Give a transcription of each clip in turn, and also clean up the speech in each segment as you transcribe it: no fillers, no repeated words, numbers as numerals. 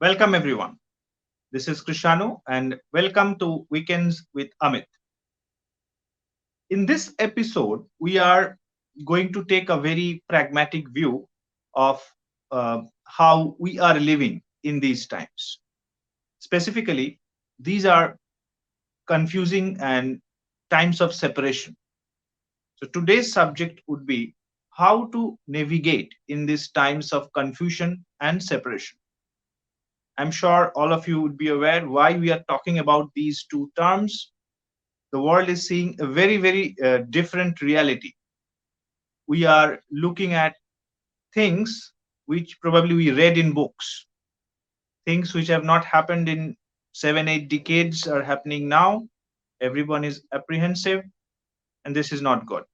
Welcome, everyone. This is Krishanu, and welcome to Weekends with Amit. In this episode, we are going to take a very pragmatic view of how we are living in these times. Specifically, these are confusing and times of separation. So, today's subject would be how to navigate in these times of confusion and separation. I'm sure all of you would be aware why we are talking about these two terms. The world is seeing a very different reality. We are looking at things which probably we read in books, things which have not happened in 7 8 decades are happening now. Everyone is apprehensive, and this is not good.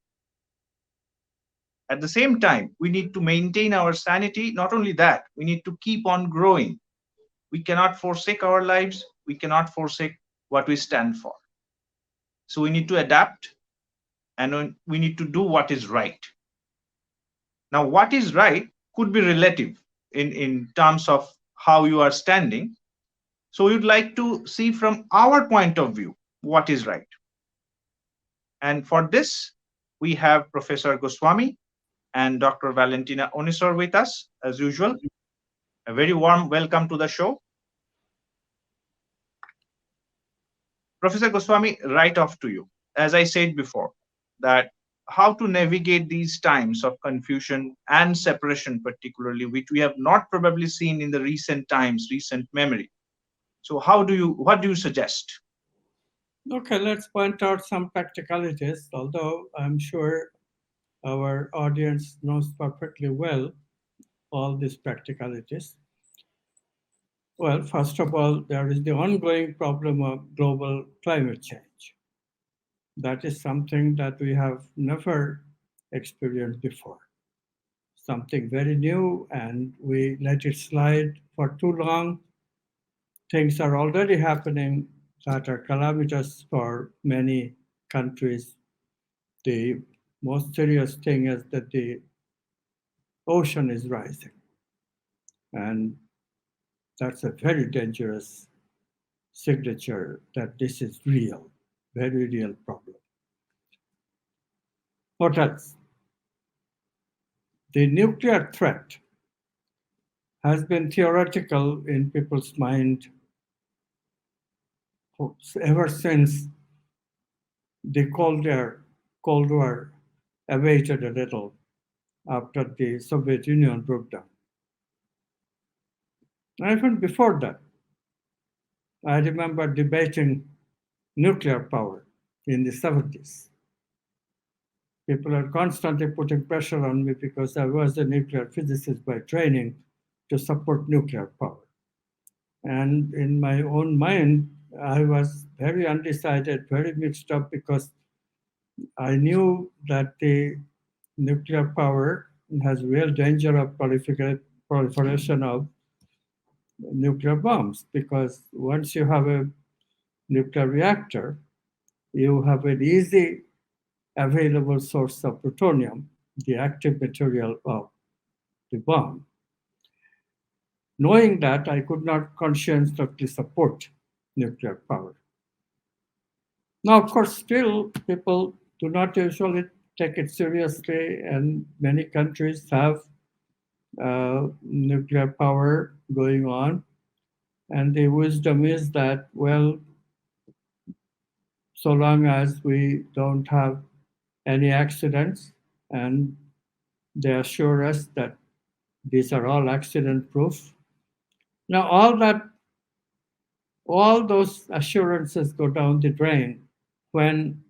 At the same time, we need to maintain our sanity. Not only that, we need to keep on growing. We cannot forsake our lives, we cannot forsake what we stand for. So we need to adapt, and we need to do what is right. Now, what is right could be relative in terms of how you are standing. So, we would like to see from our point of view what is right. And for this, we have Professor Goswami and Dr. Valentina Onisor with us, as usual. A very warm welcome to the show. Professor Goswami, right off to you. As I said before, that how to navigate these times of confusion and separation, particularly, which we have not probably seen in the recent times, recent memory. So, what do you suggest? Okay, let's point out some practicalities, although I'm sure our audience knows perfectly well all these practicalities. Well, first of all, there is the ongoing problem of global climate change. That is something that we have never experienced before. Something very new, and we let it slide for too long. Things are already happening that are calamitous for many countries. The most serious thing is that the ocean is rising, and that's a very dangerous signature that this is real, very real problem. What else? The nuclear threat has been theoretical in people's mind ever since the Cold War abated a little after the Soviet Union broke down. And even before that, I remember debating nuclear power in the 70s. People are constantly putting pressure on me because I was a nuclear physicist by training to support nuclear power. And in my own mind, I was very undecided, very mixed up because I knew that the nuclear power has real danger of proliferation of nuclear bombs because once you have a nuclear reactor, you have an easy available source of plutonium, the active material of the bomb. Knowing that, I could not conscientiously support nuclear power. Now, of course, still people do not usually take it seriously, and many countries have nuclear power going on. And the wisdom is that, well, so long as we don't have any accidents, and they assure us that these are all accident proof. Now, all those assurances go down the drain when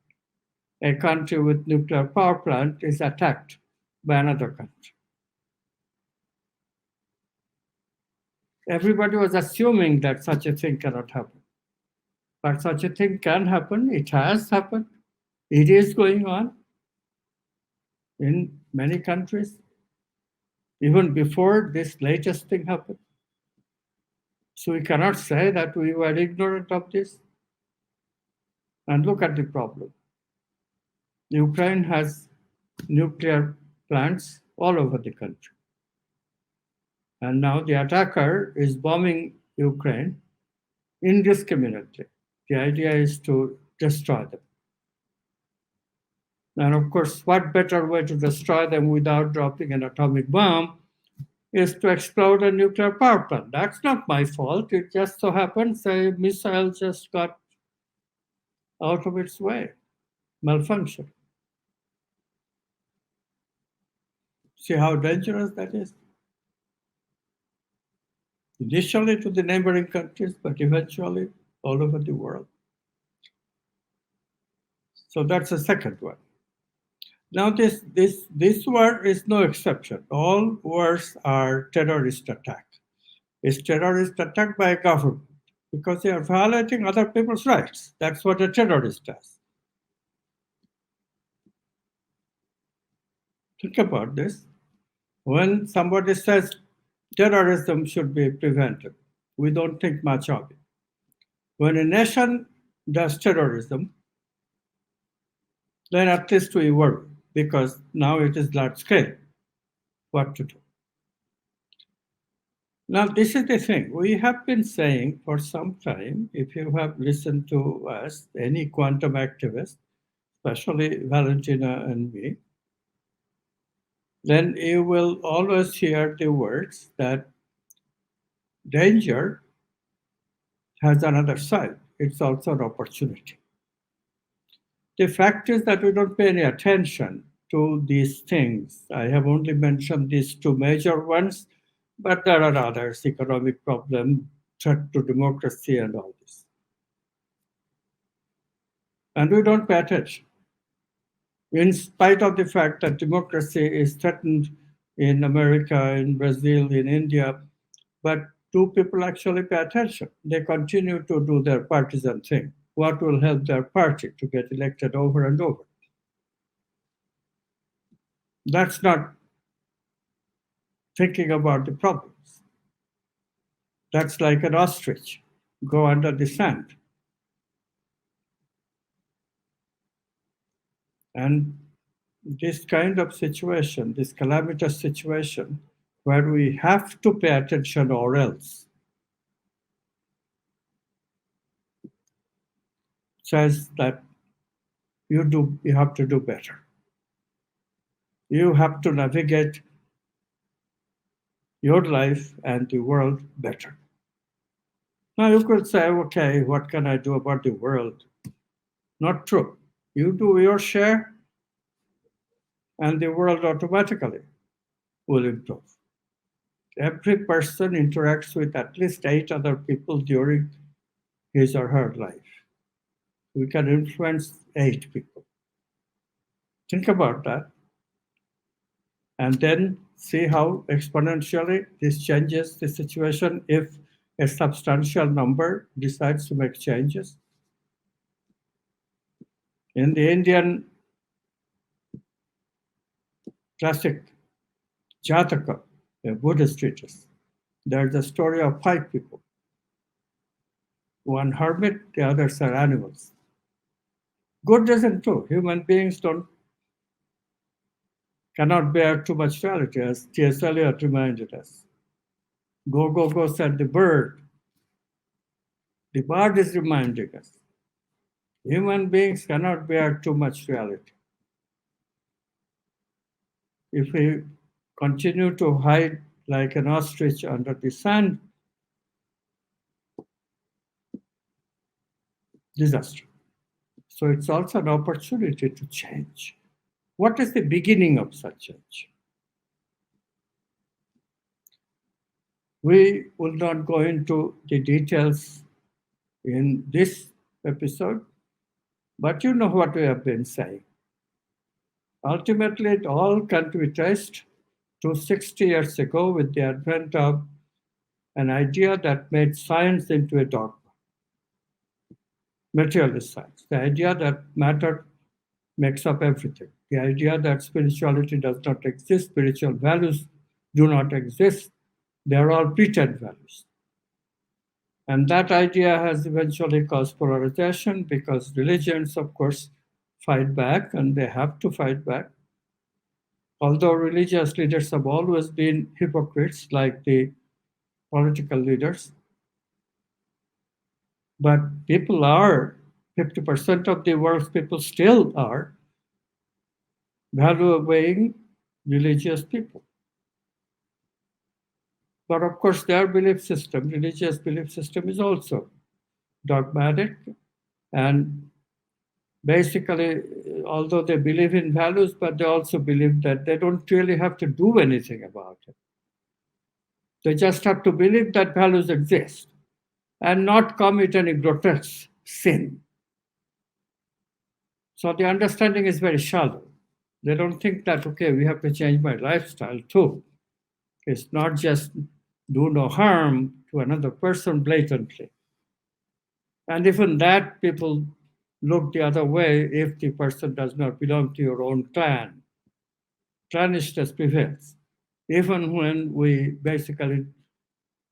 a country with nuclear power plant is attacked by another country. Everybody was assuming that such a thing cannot happen. But such a thing can happen. It has happened. It is going on in many countries, even before this latest thing happened. So we cannot say that we were ignorant of this. And look at the problem. Ukraine has nuclear plants all over the country. And now the attacker is bombing Ukraine indiscriminately. The idea is to destroy them. And of course, what better way to destroy them without dropping an atomic bomb is to explode a nuclear power plant. That's not my fault. It just so happens a missile just got out of its way, malfunction. See how dangerous that is? Initially to the neighboring countries, but eventually all over the world. So that's the second one. Now this war is no exception. All wars are terrorist attack. It's terrorist attack by a government because they are violating other people's rights. That's what a terrorist does. Think about this. When somebody says terrorism should be prevented, we don't think much of it. When a nation does terrorism, then at least we worry because now it is large scale. What to do? Now, this is the thing. We have been saying for some time, if you have listened to us, any quantum activist, especially Valentina and me, then you will always hear the words that danger has another side. It's also an opportunity. The fact is that we don't pay any attention to these things. I have only mentioned these two major ones, but there are others: economic problem, threat to democracy, and all this. And we don't pay attention. In spite of the fact that democracy is threatened in America, in Brazil, in India, but do people actually pay attention? They continue to do their partisan thing. What will help their party to get elected over and over? That's not thinking about the problems. That's like an ostrich, go under the sand. And this kind of situation, this calamitous situation, where we have to pay attention or else, says that you have to do better. You have to navigate your life and the world better. Now you could say, okay, what can I do about the world? Not true. You do your share, and the world automatically will improve. Every person interacts with at least 8 other people during his or her life. We can influence 8 people. Think about that. And then see how exponentially this changes the situation if a substantial number decides to make changes. In the Indian classic Jataka, a Buddhist treatise, there's a story of 5 people. One hermit, the others are animals. Good isn't true. Human beings don't cannot bear too much reality, as T.S. Eliot reminded us. Go, go, go, said the bird. The bird is reminding us. Human beings cannot bear too much reality. If we continue to hide like an ostrich under the sand, disaster. So it's also an opportunity to change. What is the beginning of such change? We will not go into the details in this episode, but you know what we have been saying. Ultimately, it all can be traced to 60 years ago with the advent of an idea that made science into a dogma. Materialist science, the idea that matter makes up everything, the idea that spirituality does not exist, spiritual values do not exist, they are all pretend values. And that idea has eventually caused polarization because religions, of course, fight back and they have to fight back. Although religious leaders have always been hypocrites, like the political leaders, But people are, 50% of the world's people still are value obeying religious people. But of course, their belief system, religious belief system, is also dogmatic. And basically, although they believe in values, but they also believe that they don't really have to do anything about it. They just have to believe that values exist and not commit any grotesque sin. So the understanding is very shallow. They don't think that, okay, we have to change my lifestyle too. It's not just do no harm to another person blatantly. And even that, people look the other way if the person does not belong to your own clan. Clannishness prevails, even when we basically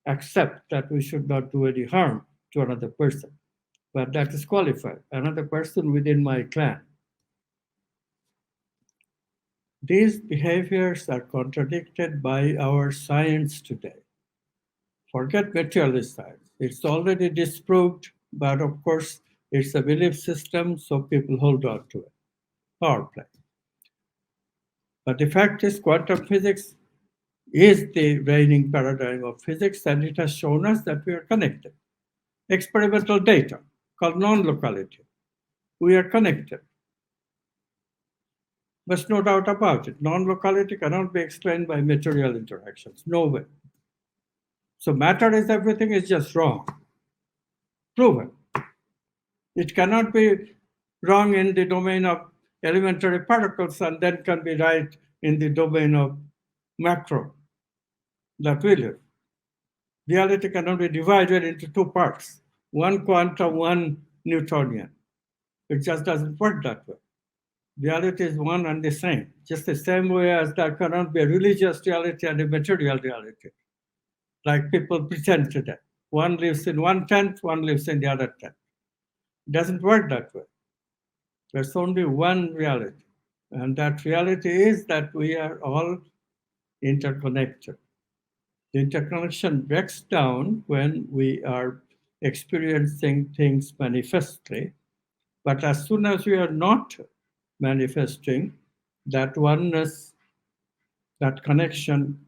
accept that we should not do any harm to another person. But that is qualified, another person within my clan. These behaviors are contradicted by our science today. Forget materialist science. It's already disproved, but of course, it's a belief system, so people hold on to it. Power play. But the fact is, quantum physics is the reigning paradigm of physics, and it has shown us that we are connected. Experimental data called non locality. We are connected. There's no doubt about it. Non locality cannot be explained by material interactions. No way. So, matter is everything is just wrong. Proven. It cannot be wrong in the domain of elementary particles and then can be right in the domain of macro that we live. Reality cannot be divided into two parts, one quantum, one Newtonian. It just doesn't work that way. Reality is one and the same, just the same way as there cannot be a religious reality and a material reality, like people pretend today. One lives in one tent, one lives in the other tent. It doesn't work that way. There's only one reality. And that reality is that we are all interconnected. The interconnection breaks down when we are experiencing things manifestly. But as soon as we are not manifesting, that oneness, that connection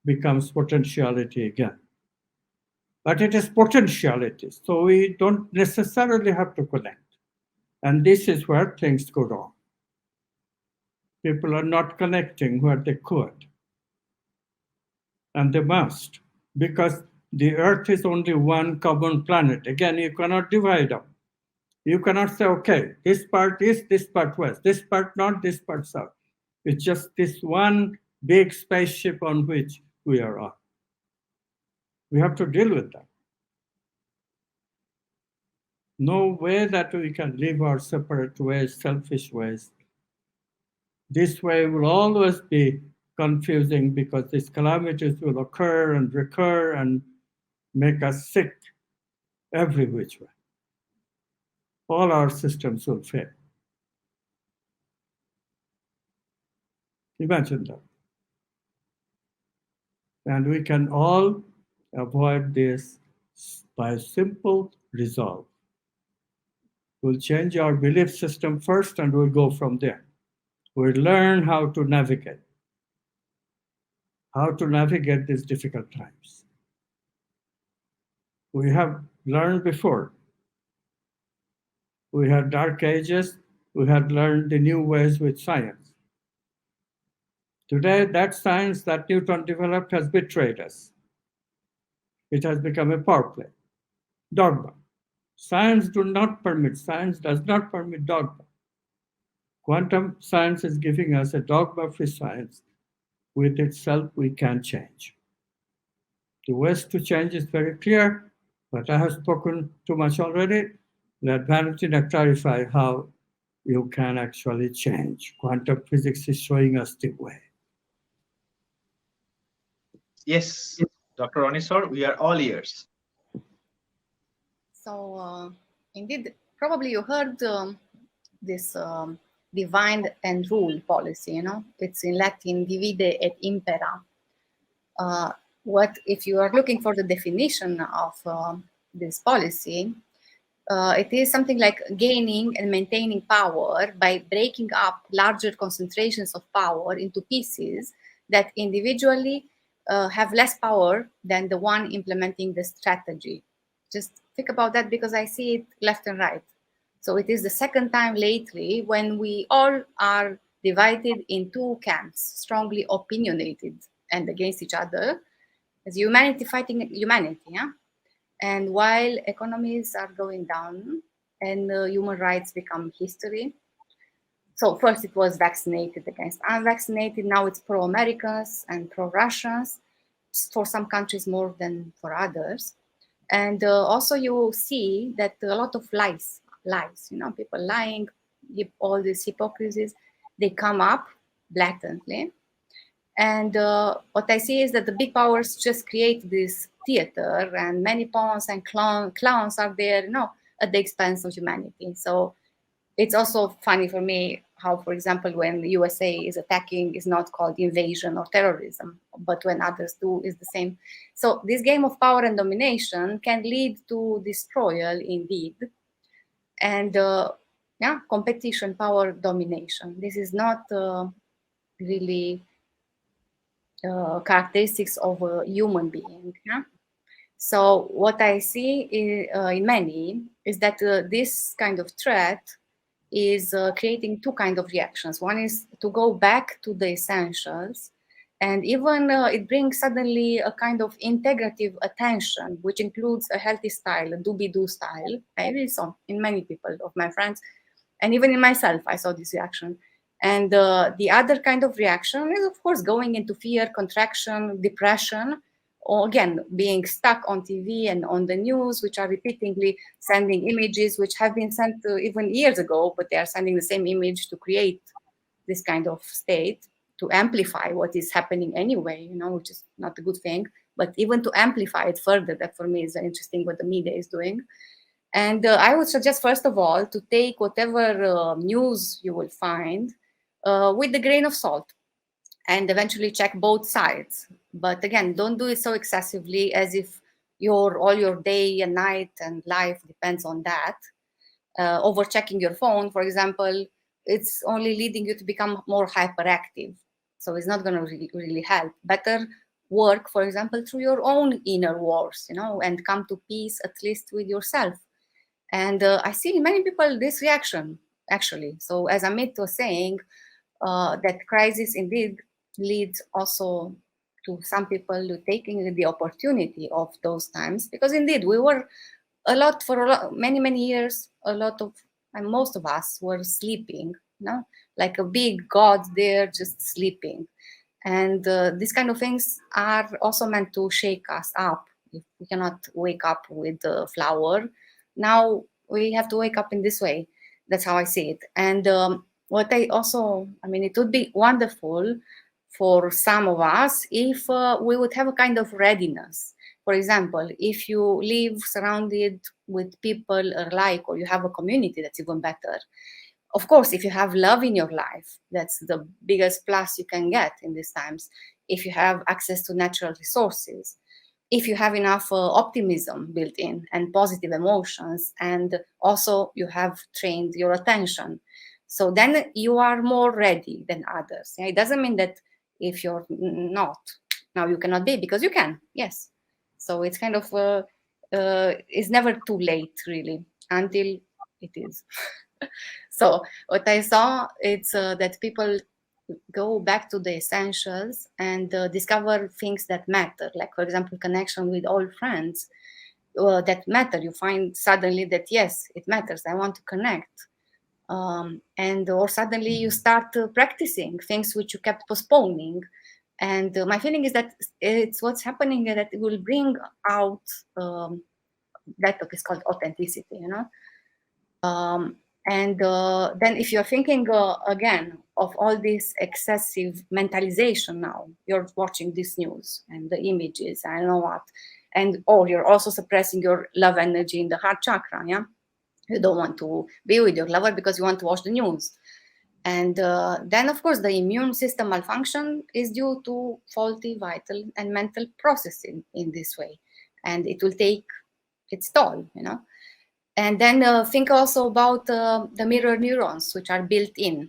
becomes potentiality again. But it is potentiality, so we don't necessarily have to connect. And this is where things go wrong. People are not connecting where they could, and they must, because the Earth is only one common planet. Again, you cannot divide up. You cannot say, okay, this part east, this part west, this part north, this part south. It's just this one big spaceship on which we are on. We have to deal with that. No way that we can live our separate ways, selfish ways. This way will always be confusing because these calamities will occur and recur and make us sick every which way. All our systems will fail. Imagine that. And we can all avoid this by simple resolve. We'll change our belief system first and we'll go from there. We'll learn how to navigate these difficult times. We have learned before. We had dark ages, we had learned the new ways with science. Today, that science that Newton developed has betrayed us. It has become a power play. Dogma. Science does not permit dogma. Quantum science is giving us a dogma-free science. With itself, we can change. The ways to change is very clear, but I have spoken too much already. Let Valentina clarify how you can actually change. Quantum physics is showing us the way. Yes, Dr. Onisor, we are all ears. So, indeed, probably you heard this divide and rule policy. It's in Latin divide et impera. What if you are looking for the definition of this policy? It is something like gaining and maintaining power by breaking up larger concentrations of power into pieces that individually have less power than the one implementing the strategy. Just think about that, because I see it left and right. So it is the second time lately when we all are divided in two camps, strongly opinionated and against each other, as humanity fighting humanity. Yeah? And while economies are going down and human rights become history. So first it was vaccinated against unvaccinated, now it's pro-Americans and pro-Russians, for some countries more than for others. And also you see that a lot of lies, people lying, all these hypocrisies, they come up blatantly. And what I see is that the big powers just create this theater, and many pawns and clowns are there, at the expense of humanity. So it's also funny for me how, for example, when the USA is attacking, is not called invasion or terrorism, but when others do, is the same. So this game of power and domination can lead to destroyal indeed. And yeah, competition, power, domination. This is not really characteristics of a human being. Yeah? So what I see in many is that this kind of threat is creating two kinds of reactions. One is to go back to the essentials, and even it brings suddenly a kind of integrative attention, which includes a healthy style, a doobie-doo style. I really saw in many people of my friends, and even in myself, I saw this reaction. And the other kind of reaction is, of course, going into fear, contraction, depression, or again, being stuck on TV and on the news, which are repeatedly sending images which have been sent even years ago, but they are sending the same image to create this kind of state, to amplify what is happening anyway, which is not a good thing, but even to amplify it further. That for me is interesting what the media is doing. And I would suggest, first of all, to take whatever news you will find with a grain of salt, and eventually check both sides. But again, don't do it so excessively as if all your day and night and life depends on that. Over checking your phone, for example, it's only leading you to become more hyperactive. So it's not going to really help. Better work, for example, through your own inner wars, and come to peace at least with yourself. And I see many people this reaction, actually. So as Amit was saying, that crisis indeed leads also to some people taking the opportunity of those times, because indeed we were many years, a lot of, and most of us were sleeping, like a big god there just sleeping. And these kind of things are also meant to shake us up. If we cannot wake up with the flower, now we have to wake up in this way. That's how I see it. And what I also, it would be wonderful for some of us if we would have a kind of readiness. For example, if you live surrounded with people alike, or you have a community, that's even better. Of course, if you have love in your life, that's the biggest plus you can get in these times. If you have access to natural resources, if you have enough optimism built in and positive emotions, and also you have trained your attention, so then you are more ready than others. It doesn't mean that if you're not, now you cannot be, because you can, yes. So it's kind of it's never too late, really, until it is. So what I saw, it's that people go back to the essentials and discover things that matter, like, for example, connection with old friends that matter. You find suddenly that, yes, it matters, I want to connect. And or suddenly you start practicing things which you kept postponing. And my feeling is that it's what's happening, that it will bring out that is called authenticity, and then if you're thinking again of all this excessive mentalization, now you're watching this news and the images, I don't know what, and you're also suppressing your love energy in the heart chakra. Yeah, you don't want to be with your lover because you want to watch the news. And then, of course, the immune system malfunction is due to faulty vital and mental processing in this way, and it will take its toll. And then think also about the mirror neurons, which are built in.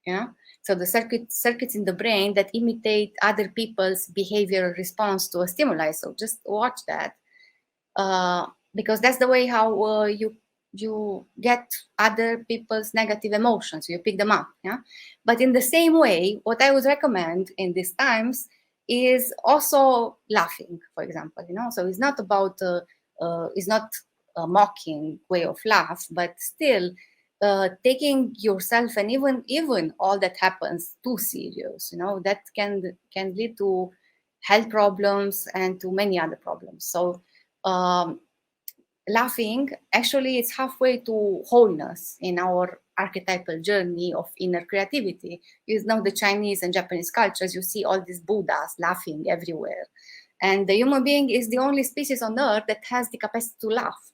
Yeah. So the circuits in the brain that imitate other people's behavioral response to a stimuli. So just watch that, uh, because that's the way how you get other people's negative emotions. You pick them up. Yeah. But in the same way, what I would recommend in these times is also laughing, for example. So it's not about it's not a mocking way of laugh, but still taking yourself and even all that happens too serious. That can lead to health problems and to many other problems. So um, laughing actually it's halfway to wholeness in our archetypal journey of inner creativity. The Chinese and Japanese cultures, you see all these Buddhas laughing everywhere, and the human being is the only species on earth that has the capacity to laugh.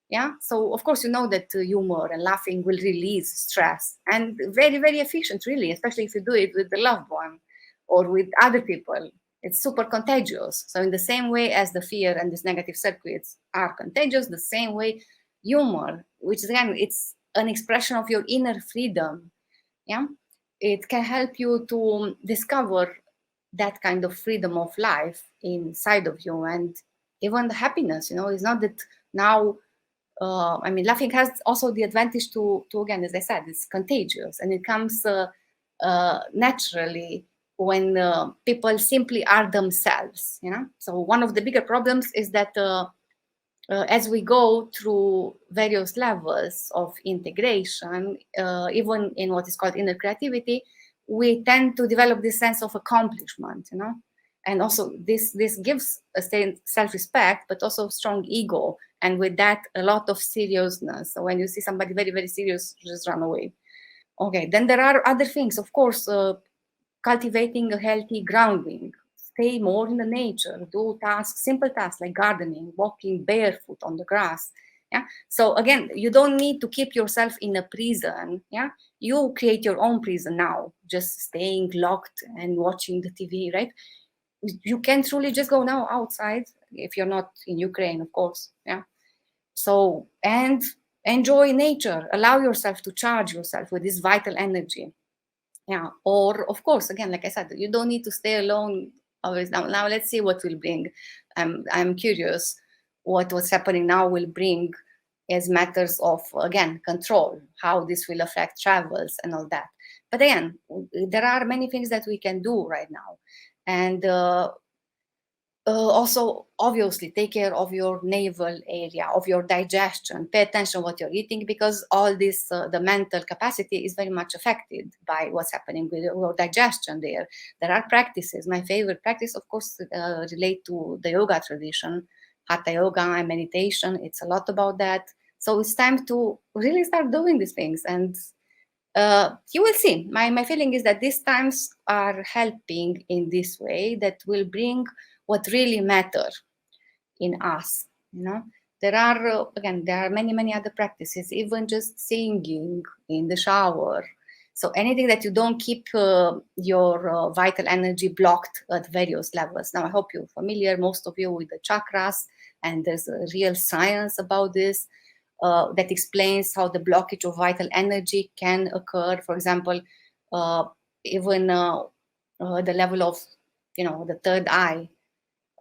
Yeah. So of course that humor and laughing will release stress, and very very efficient, really, especially if you do it with the loved one or with other people. It's super contagious. So in the same way as the fear and these negative circuits are contagious, the same way humor, which again it's an expression of your inner freedom. Yeah. It can help you to discover that kind of freedom of life inside of you, and even the happiness. It's not that now laughing has also the advantage to again, as I said, it's contagious, and it comes naturally when people simply are themselves. So one of the bigger problems is that as we go through various levels of integration, even in what is called inner creativity, we tend to develop this sense of accomplishment. And also this gives a self-respect, but also strong ego, and with that a lot of seriousness. So when you see somebody very very serious, just run away. Okay, then there are other things, of course. Cultivating a healthy grounding, stay more in the nature, do tasks, simple tasks like gardening, walking barefoot on the grass. Yeah. So again, you don't need to keep yourself in a prison. Yeah. You create your own prison now, just staying locked and watching the TV, right? You can truly just go now outside if you're not in Ukraine, of course. Yeah. So, and enjoy nature, allow yourself to charge yourself with this vital energy. Yeah. Or of course, again, like I said, you don't need to stay alone always. Now let's see what will bring. I'm curious what's happening now will bring as matters of, again, control, how this will affect travels and all that. But again, there are many things that we can do right now. And also, obviously, take care of your navel area, of your digestion. Pay attention what you're eating, because all this, the mental capacity is very much affected by what's happening with your digestion there. There are practices. My favorite practice, of course, relate to the yoga tradition, hatha yoga and meditation. It's a lot about that. So it's time to really start doing these things, and you will see. My feeling is that these times are helping in this way that will bring what really matter in us. There are again, there are many other practices, even just singing in the shower. So anything that you don't keep your vital energy blocked at various levels. Now I hope you're familiar, most of you, with the chakras, and there's a real science about this that explains how the blockage of vital energy can occur. For example, uh, even the level of the third eye,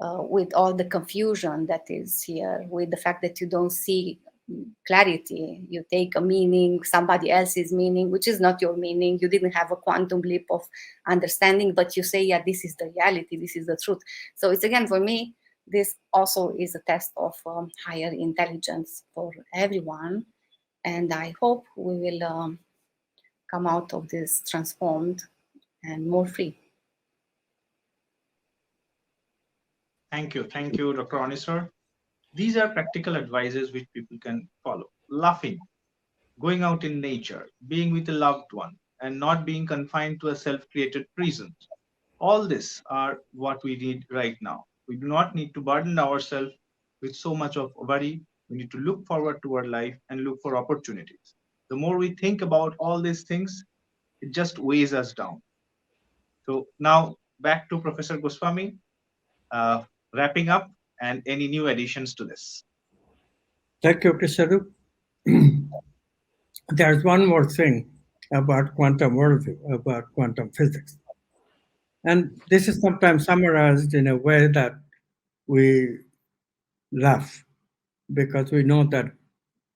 with all the confusion that is here, with the fact that you don't see clarity. You take a meaning, somebody else's meaning, which is not your meaning. You didn't have a quantum leap of understanding, but you say, yeah, this is the reality, this is the truth. So it's, again, for me, this also is a test of higher intelligence for everyone. And I hope we will come out of this transformed and more free. Thank you, Dr. Anisar. These are practical advices which people can follow. Laughing, going out in nature, being with a loved one, and not being confined to a self created prison. All this are what we need right now. We do not need to burden ourselves with so much of worry. We need to look forward to our life and look for opportunities. The more we think about all these things, it just weighs us down. So now back to Professor Goswami, uh, wrapping up and any new additions to this. Thank you, Kisharu. There's one more thing about quantum worldview, about quantum physics. And this is sometimes summarized in a way that we laugh because we know that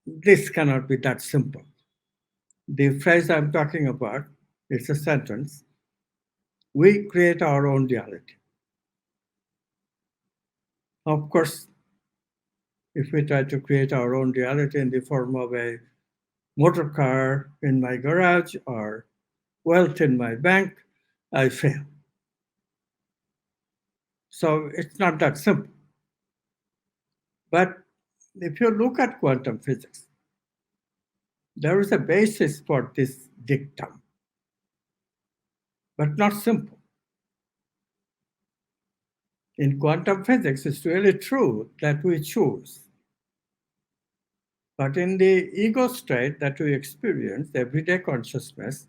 this cannot be that simple. The phrase I'm talking about is a sentence: we create our own reality. Of course, if we try to create our own reality in the form of a motor car in my garage or wealth in my bank, I fail. So it's not that simple. But if you look at quantum physics, there is a basis for this dictum, but not simple. In quantum physics, it's really true that we choose. But in the ego state that we experience, everyday consciousness,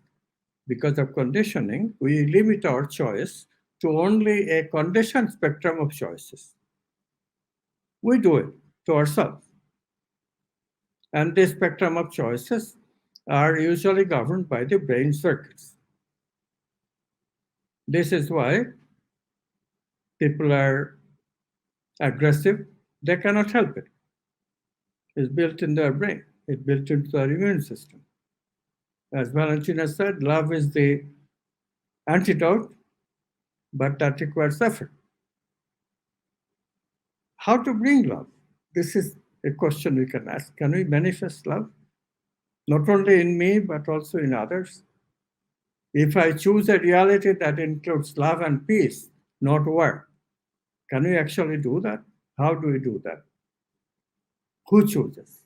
because of conditioning, we limit our choice to only a conditioned spectrum of choices. We do it to ourselves. And this spectrum of choices are usually governed by the brain circuits. This is why people are aggressive. They cannot help it. It's built in their brain, it's built into their immune system. As Valentina said, love is the antidote, but that requires effort. How to bring love? This is a question we can ask. Can we manifest love? Not only in me, but also in others. If I choose a reality that includes love and peace, not war, can we actually do that? How do we do that? Who chooses?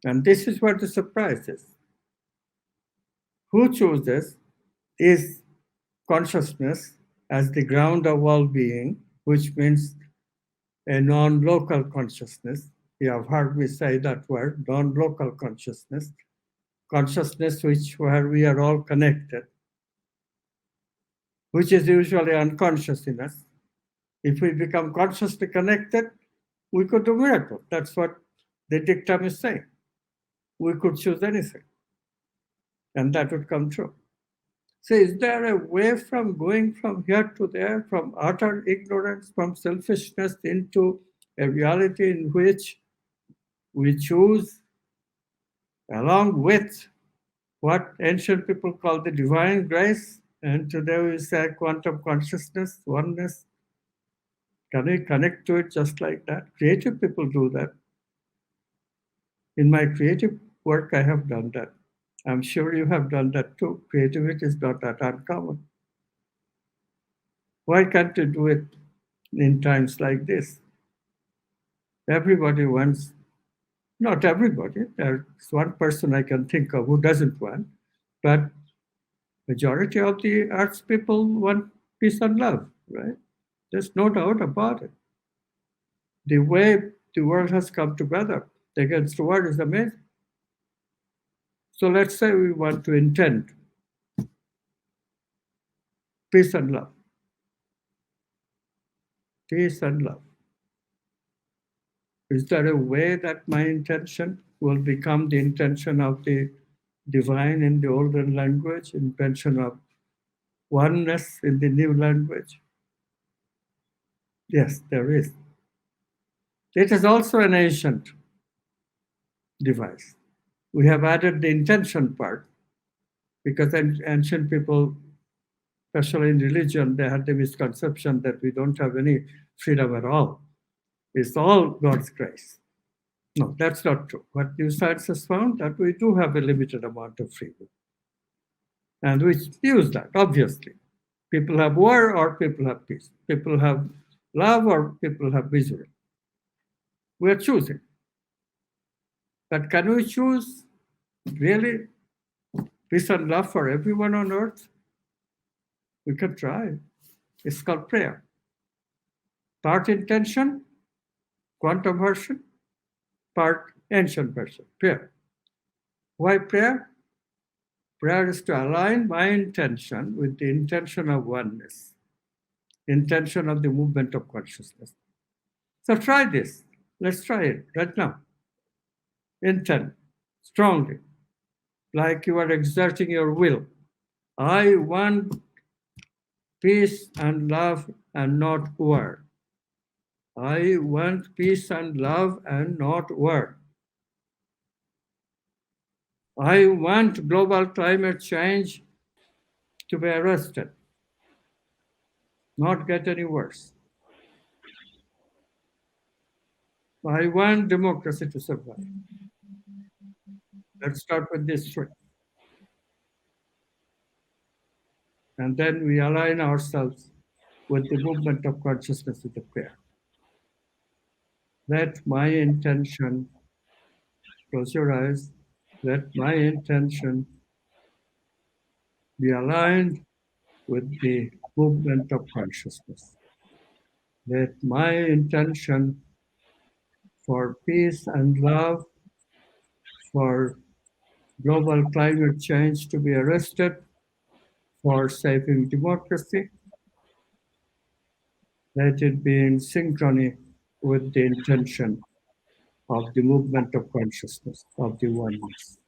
And this is where the surprise is. Who chooses is consciousness as the ground of all being, which means a non local consciousness. You have heard me say that word, non local consciousness, consciousness which where we are all connected, which is usually unconscious in us. If we become consciously connected, we could do miracles. That's what the dictum is saying. We could choose anything, and that would come true. So, is there a way from going from here to there, from utter ignorance, from selfishness into a reality in which we choose, along with what ancient people call the divine grace, and today we say quantum consciousness, oneness? Can we connect to it just like that? Creative people do that. In my creative work, I have done that. I'm sure you have done that too. Creativity is not that uncommon. Why can't you do it in times like this? Everybody wants, not everybody, there's one person I can think of who doesn't want, but majority of the arts people want peace and love, right? There's no doubt about it. The way the world has come together against the world is amazing. So let's say we want to intend peace and love. Peace and love. Is there a way that my intention will become the intention of the divine in the older language, intention of oneness in the new language? Yes, there is. It is also an ancient device. We have added the intention part because ancient people, especially in religion, they had the misconception that we don't have any freedom at all. It's all God's grace. No, that's not true. What new science has found that we do have a limited amount of freedom. And we use that, obviously. People have war or people have peace. People have love or people have misery. We are choosing. But can we choose really peace and love for everyone on earth? We can try. It's called prayer. Part intention, quantum version, part ancient version, prayer. Why prayer? Prayer is to align my intention with the intention of oneness, intention of the movement of consciousness. So try this. Let's try it right now. Intend strongly, like you are exerting your will. I want peace and love and not war. I want peace and love and not war. I want global climate change to be arrested, not get any worse. I want democracy to survive. Let's start with this three. And then we align ourselves with the movement of consciousness with the prayer. Let my intention, close your eyes, let my intention be aligned with the movement of consciousness. Let my intention for peace and love, for global climate change to be arrested, for saving democracy, let it be in synchrony with the intention of the movement of consciousness, of the oneness.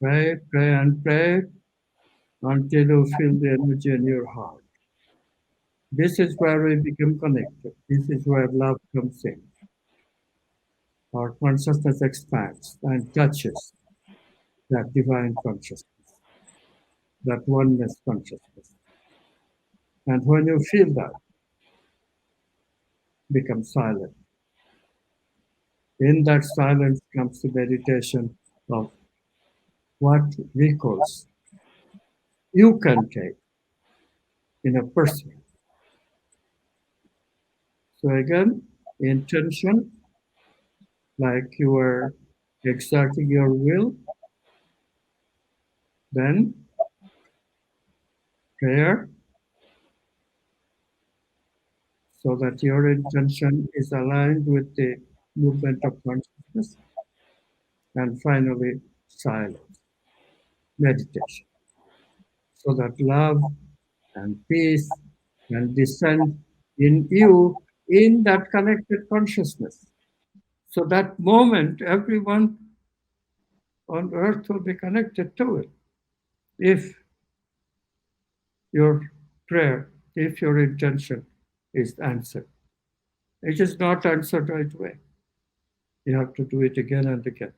Pray, pray, and pray until you feel the energy in your heart. This is where we become connected. This is where love comes in. Our consciousness expands and touches that divine consciousness, that oneness consciousness. And when you feel that, become silent. In that silence comes the meditation of what recourse you can take in a person. So again, intention, like you are exerting your will, then prayer, so that your intention is aligned with the movement of consciousness, and finally, silence, meditation, so that love and peace can descend in you in that connected consciousness. So that moment, everyone on earth will be connected to it. If your prayer, if your intention is answered, it is not answered right away. You have to do it again and again.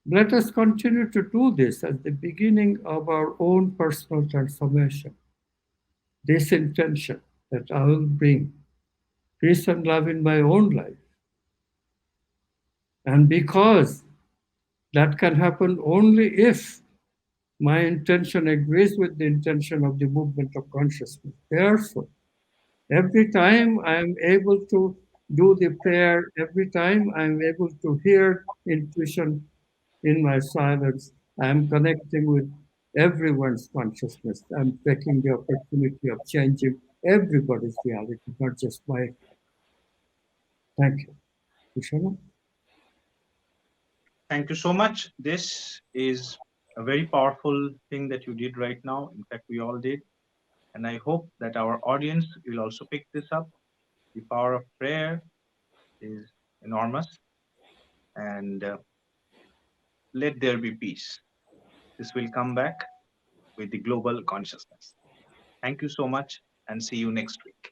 Let us continue to do this at the beginning of our own personal transformation. This intention that I will bring peace and love in my own life. And because that can happen only if my intention agrees with the intention of the movement of consciousness. Therefore, every time I am able to do the prayer, every time I am able to hear intuition in my silence, I am connecting with everyone's consciousness. I'm taking the opportunity of changing everybody's reality, not just mine. Thank you. Kushana? Thank you so much. This is a very powerful thing that you did right now. In fact, we all did. And I hope that our audience will also pick this up. The power of prayer is enormous. And let there be peace. This will come back with the global consciousness. Thank you so much and see you next week.